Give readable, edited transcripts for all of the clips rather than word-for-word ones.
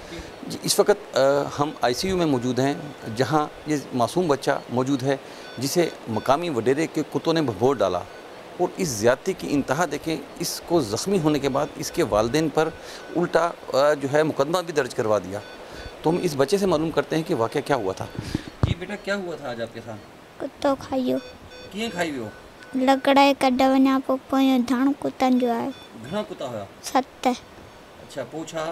जी, इस वक्त हम आईसीयू में मौजूद हैं, जहां ये मासूम बच्चा मौजूद है जिसे मकामी वडीरे के कुत्तों ने भम्बभोड़ डाला और इस ज़्यादती की इंतहा देखें। इसको ज़ख्मी होने के बाद इसके वालिदैन पर उल्टा जो है मुकदमा भी दर्ज करवा दिया। तो हम इस बच्चे से मालूम करते हैं कि वाक़या क्या हुआ था। जी बेटा, क्या हुआ था आज आपके साथ? कुत्तो खाइयो किए खाई हो? लकड़ा कड्डा वना पोयो धाण कुतन जो है घणा कुत्ता हुआ? 7। अच्छा, पूछा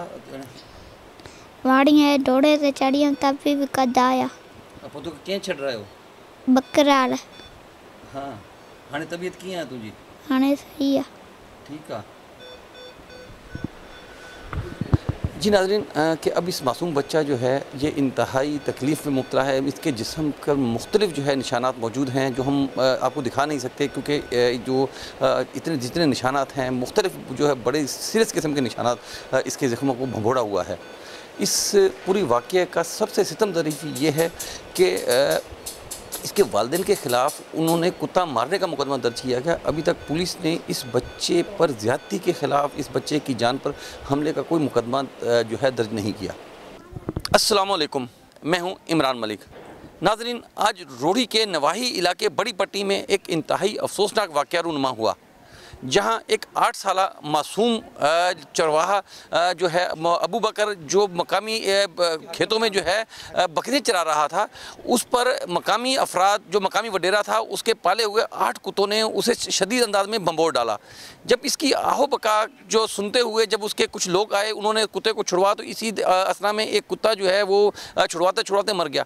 वाड़ी है डोड़े से चढ़ियम तब भी कद आया। अब तो क्या छड़ रहे हो? बकराल। हाँ, हाणे तबीयत कीअं आहे तुंहिंजी? हाणे सही है। ठीक है जी। नाज़रीन कि अब इस मासूम बच्चा जो है ये इंतहाई तकलीफ़ में मुब्तला है। इसके जिस्म पर मुख्तलिफ जो है निशानात मौजूद हैं जो हम आपको दिखा नहीं सकते, क्योंकि जो जितने निशानात हैं मुख्तलिफ जो है बड़े सीरियस किस्म के निशानात इसके ज़ख्मों को भंभोड़ा हुआ है। इस पूरी वाक़ये का सबसे सितमदरीफ ये है कि इसके वालिदैन के ख़िलाफ़ उन्होंने कुत्ता मारने का मुकदमा दर्ज किया गया। अभी तक पुलिस ने इस बच्चे पर ज़्यादती के ख़िलाफ़, इस बच्चे की जान पर हमले का कोई मुकदमा जो है दर्ज नहीं किया। अस्सलामु अलैकुम, मैं हूं इमरान मलिक। नाज़रीन, आज रोहड़ी के नवाही इलाके बड़ी पट्टी में एक इंतहाई अफसोसनाक वाक़या रूनुमा हुआ, जहां एक 8 साला मासूम चरवाहा जो है अबू बकर, जो मकामी खेतों में जो है बकरियां चरा रहा था, उस पर मकामी अफराद, जो मकामी वडेरा था, उसके पाले हुए 8 कुत्तों ने उसे शदीद अंदाज में भम्बभोड़ डाला। जब इसकी आहो बका जो सुनते हुए जब उसके कुछ लोग आए, उन्होंने कुत्ते को छुड़वा, तो इसी असना में एक कुत्ता जो है वो छुड़वाते छुड़वाते मर गया।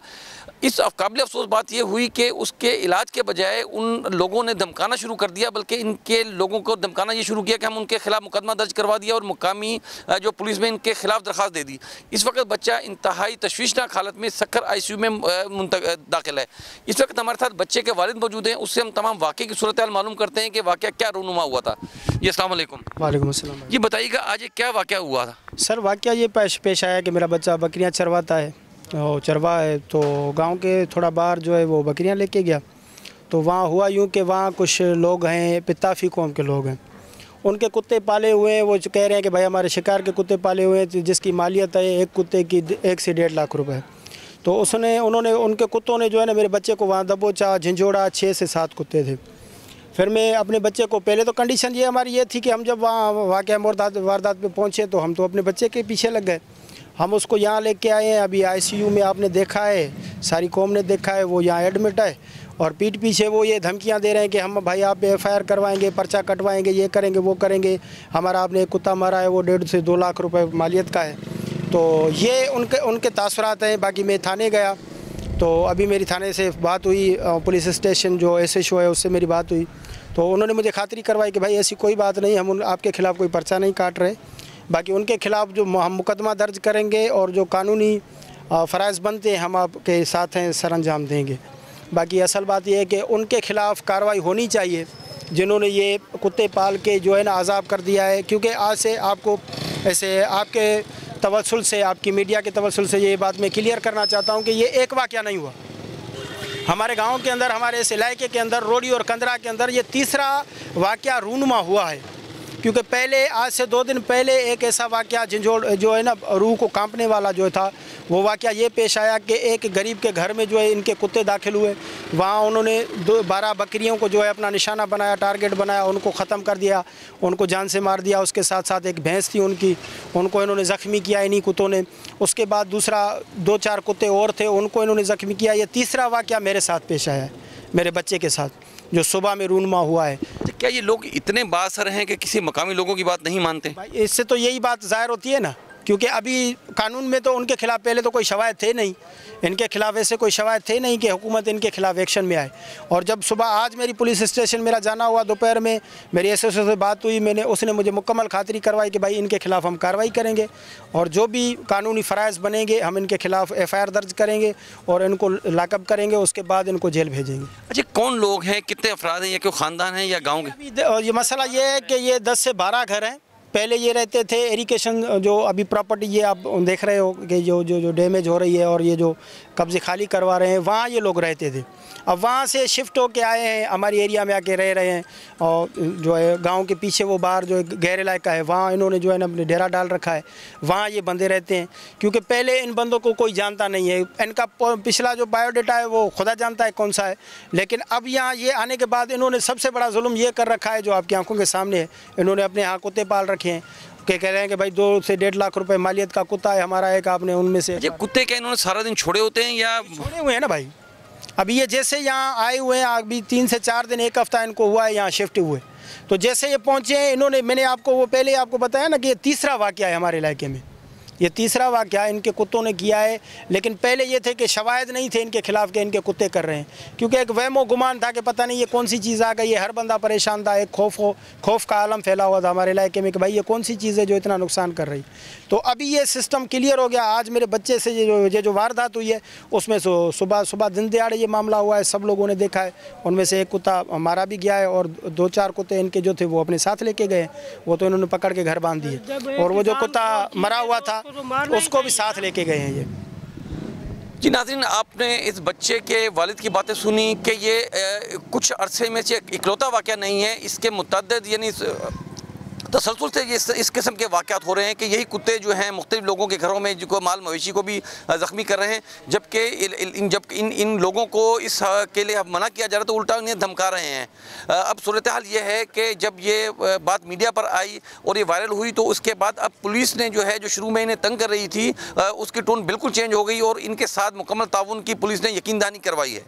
इस काबिल अफसोस बात यह हुई कि उसके इलाज के बजाय उन लोगों ने धमकाना शुरू कर दिया, बल्कि इनके लोगों को धमकाना ये शुरू किया कि हम उनके खिलाफ मुकदमा दर्ज करवा दिया और मुकामी जो पुलिस में इनके खिलाफ दरख्वास्त दे दी। इस वक्त बच्चा इंतहाई तशवीशनाक हालत में सखर आईसीयू में दाखिल है। इस वक्त हमारे साथ बच्चे के वालिद मौजूद हैं, उससे हम तमाम वाक़े की सूरत हाल मालूम करते हैं कि वाक़या क्या रूनुमा हुआ था। जी अस्सलाम वालेकुम। वालेकुम अस्सलाम। ये बताइएगा आज क्या वाक़या हुआ था? सर वाक़या ये पेश आया कि मेरा बच्चा बकरियां चरवाता है, और चरवाहे तो गांव के थोड़ा बाहर जो है वो बकरियां लेके गया। तो वहाँ हुआ यूँ कि वहाँ कुछ लोग हैं, पिताफी कौम के लोग हैं, उनके कुत्ते पाले हुए हैं। वो कह रहे हैं कि भाई हमारे शिकार के कुत्ते पाले हुए हैं, जिसकी मालियत है एक कुत्ते की 1 से 1.5 लाख रुपए। तो उन्होंने उनके कुत्तों ने जो है ना मेरे बच्चे को वहाँ दबोचा, झंझोड़ा। 6 से 7 कुत्ते थे। फिर मैं अपने बच्चे को, पहले तो कंडीशन ये हमारी ये थी कि हम जब वहाँ वाक़या वारदात पे पहुँचे तो हम तो अपने बच्चे के पीछे लग गए। हम उसको यहाँ लेके आए हैं। अभी आईसीयू में आपने देखा है, सारी कौम ने देखा है, वो यहाँ एडमिट है। और पीठ पीछे वो ये धमकियाँ दे रहे हैं कि हम भाई आप FIR करवाएंगे, पर्चा कटवाएंगे, ये करेंगे वो करेंगे, हमारा आपने एक कुत्ता मारा है वो 1.5 से 2 लाख रुपए मालियत का है। तो ये उनके तासुरात हैं। बाकी मैं थाने गया तो अभी मेरी थाने से बात हुई, पुलिस स्टेशन जो SHO है उससे मेरी बात हुई। तो उन्होंने मुझे खातिरी करवाई कि भाई ऐसी कोई बात नहीं, हम आपके ख़िलाफ़ कोई पर्चा नहीं काट रहे। बाकी उनके ख़िलाफ़ जो हम मुकदमा दर्ज करेंगे और जो कानूनी फ़राइज़ बनते हैं हम आपके साथ हैं, सर अंजाम देंगे। बाकी असल बात यह है कि उनके ख़िलाफ़ कार्रवाई होनी चाहिए जिन्होंने ये कुत्ते पाल के जो है ना आज़ाब कर दिया है। क्योंकि आज से आपको ऐसे आपके तवस्सुल से, आपकी मीडिया के तवस्सुल से ये बात मैं क्लियर करना चाहता हूँ कि ये एक वाक़या नहीं हुआ। हमारे गांव के अंदर, हमारे इस इलाके के अंदर, रोहड़ी और कंदरा के अंदर ये तीसरा वाक़या रूनुमा हुआ है। क्योंकि पहले, आज से 2 दिन पहले एक ऐसा वाक़या झंझोड़ जो है ना रूह को कांपने वाला जो था, वो वाक़या ये पेश आया कि एक गरीब के घर में जो है इनके कुत्ते दाखिल हुए। वहाँ उन्होंने 12 बकरियों को जो है अपना निशाना बनाया, टारगेट बनाया, उनको ख़त्म कर दिया, उनको जान से मार दिया। उसके साथ साथ एक भैंस थी उनकी, उनको इन्होंने ज़ख्मी किया इन्हीं कुत्तों ने। उसके बाद दूसरा 2-4 कुत्ते और थे, उनको इन्होंने ज़ख्मी किया। ये तीसरा वाक़या मेरे साथ पेश आया है, मेरे बच्चे के साथ, जो सुबह में रूनुमा हुआ है। क्या ये लोग इतने बासर हैं कि किसी मकामी लोगों की बात नहीं मानते? भाई इससे तो यही बात ज़ाहिर होती है ना, क्योंकि अभी कानून में तो उनके खिलाफ़ पहले तो कोई शवायद थे नहीं, इनके खिलाफ़ ऐसे कोई शवायद थे नहीं कि हुकूमत इनके खिलाफ़ एक्शन में आए। और जब सुबह आज मेरी पुलिस स्टेशन मेरा जाना हुआ, दोपहर में मेरी SHO से बात हुई, उसने मुझे मुकम्मल खातिरी करवाई कि भाई इनके खिलाफ़ हम कार्रवाई करेंगे और जो भी कानूनी फ़राइज़ बनेंगे हम इनके खिलाफ़ FIR दर्ज करेंगे और इनको लाकअप करेंगे, उसके बाद इनको जेल भेजेंगे। अच्छा, कौन लोग हैं, कितने अफराद हैं, या कोई ख़ानदान हैं या गाँव के? ये मसला ये है कि ये 10 से 12 घर हैं पहले ये रहते थे इरिगेशन जो अभी प्रॉपर्टी ये आप देख रहे हो कि जो डैमेज हो रही है और ये जो कब्जे खाली करवा रहे हैं, वहाँ ये लोग रहते थे। अब वहाँ से शिफ्ट होके आए हैं, हमारी एरिया में आके रह रहे हैं। और जो है गांव के पीछे वो बाहर जो गहरे इलाका है, वहाँ इन्होंने जो है ना अपने डेरा डाल रखा है, वहाँ ये बंदे रहते हैं। क्योंकि पहले इन बंदों को कोई जानता नहीं है, इनका पिछला जो बायोडाटा है वो खुदा जानता है कौन सा है। लेकिन अब यहाँ ये आने के बाद इन्होंने सबसे बड़ा जुल्म ये कर रखा है जो आपकी आंखों के सामने है। इन्होंने अपने यहाँ कुत्ते पाल रखे हैं कि कह रहे हैं कि भाई 2 से 1.5 लाख रुपए मालियत का कुत्ता है हमारा एक, आपने उनमें से। ये कुत्ते क्या इन्होंने सारा दिन छोड़े होते हैं या छोड़े हुए हैं ना भाई? अभी ये जैसे यहाँ आए हुए हैं, अभी 3 से 4 दिन 1 हफ्ता इनको हुआ है यहाँ शिफ्ट हुए। तो जैसे ये पहुँचे हैं इन्होंने, मैंने आपको वो पहले आपको बताया ना कि ये तीसरा वाक़या है हमारे इलाके में, ये तीसरा वाक़या इनके कुत्तों ने किया है। लेकिन पहले ये थे कि शवाहिद नहीं थे इनके खिलाफ़ कि इनके कुत्ते कर रहे हैं, क्योंकि एक वहमो गुमान था कि पता नहीं ये कौन सी चीज़ आ गई है। हर बंदा परेशान था, एक खौफ का आलम फैला हुआ था हमारे इलाके में कि भाई ये कौन सी चीज़ है जो इतना नुकसान कर रही। तो अभी ये सिस्टम क्लियर हो गया। आज मेरे बच्चे से ये जो वारदात हुई है उसमें सुबह दिन दिहाड़े ये मामला हुआ है, सब लोगों ने देखा है। उनमें से एक कुत्ता मारा भी गया है और 2-4 कुत्ते इनके जो थे वो अपने साथ लेके गए, वो तो इन्होंने पकड़ के घर बांध दिए। और वो जो कुत्ता मरा हुआ था उसको भी साथ लेके गए हैं ये। जी नाज़रीन, आपने इस बच्चे के वालिद की बातें सुनी कि ये कुछ अरसे में से इकलौता वाक़या नहीं है, इसके मुतअद्दिद यानी तसलसल से ये इस किस्म के वाक़यात हो रहे हैं कि यही कुत्ते जो हैं मुख्तलिफ लोगों के घरों में जो माल मवेशी को भी ज़ख्मी कर रहे हैं, जबकि इन लोगों को इस के लिए मना किया जा रहा है तो उल्टा इन्हें धमका रहे हैं। अब सूरत हाल ये है कि जब ये बात मीडिया पर आई और ये वायरल हुई तो उसके बाद अब पुलिस ने जो है जो शुरू में इन्हें तंग कर रही थी उसकी टोन बिल्कुल चेंज हो गई और इनके साथ मुकम्मल ताउन की पुलिस ने यकीन दहानी करवाई है।